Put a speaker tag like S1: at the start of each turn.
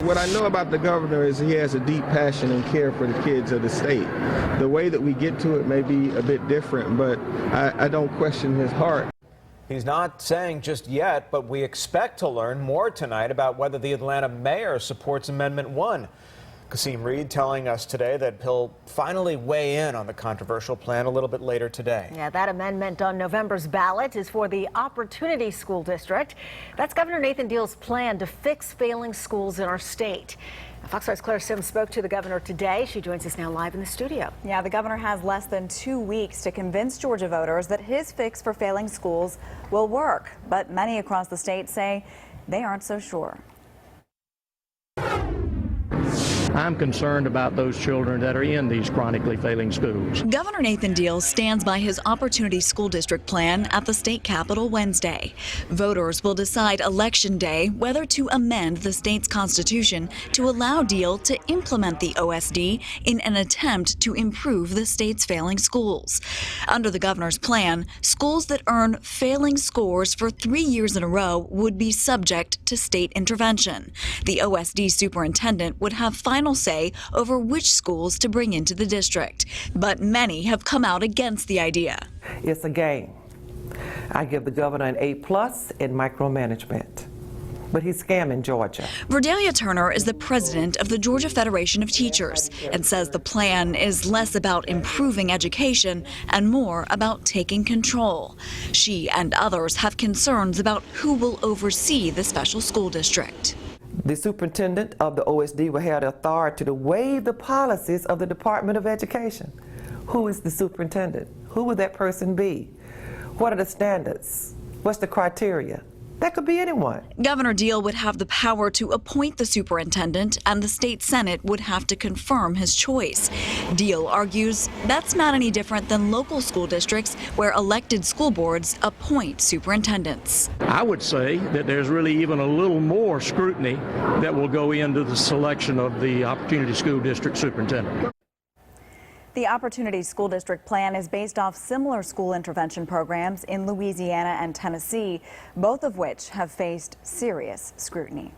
S1: What I know about the governor is he has a deep passion and care for the kids of the state. The way that we get to it may be a bit different, but I don't question his heart.
S2: He's not saying just yet, but we expect to learn more tonight about whether the Atlanta mayor supports Amendment 1. Kasim Reed telling us today that he'll finally weigh in on the controversial plan a little bit later today.
S3: Yeah, that amendment on November's ballot is for the Opportunity School District. That's Governor Nathan Deal's plan to fix failing schools in our state. Fox 5's Claire Sims spoke to the governor today. She joins us now live in the studio.
S4: Yeah, the governor has less than 2 weeks to convince Georgia voters that his fix for failing schools will work. But many across the state say they aren't so sure.
S5: I'm concerned about those children that are in these chronically failing schools.
S6: Governor Nathan Deal stands by his Opportunity School District plan at the state capitol Wednesday. Voters will decide Election Day whether to amend the state's constitution to allow Deal to implement the OSD in an attempt to improve the state's failing schools. Under the governor's plan, schools that earn failing scores for 3 years in a row would be subject to state intervention. The OSD superintendent would have final say over which schools to bring into the district. But many have come out against the idea.
S7: It's a game. I give the governor an A+ in micromanagement. But he's scamming Georgia.
S6: Verdallia Turner is the president of the Georgia Federation of Teachers and says the plan is less about improving education and more about taking control. She and others have concerns about who will oversee the special school district.
S7: The superintendent of the OSD will have the authority to waive the policies of the Department of Education. Who is the superintendent? Who will that person be? What are the standards? What's the criteria? That could be anyone.
S6: Governor Deal would have the power to appoint the superintendent, and the state Senate would have to confirm his choice. Deal argues that's not any different than local school districts where elected school boards appoint superintendents.
S5: I would say that there's really even a little more scrutiny that will go into the selection of the Opportunity School District superintendent.
S4: The Opportunity School District plan is based off similar school intervention programs in Louisiana and Tennessee, both of which have faced serious scrutiny.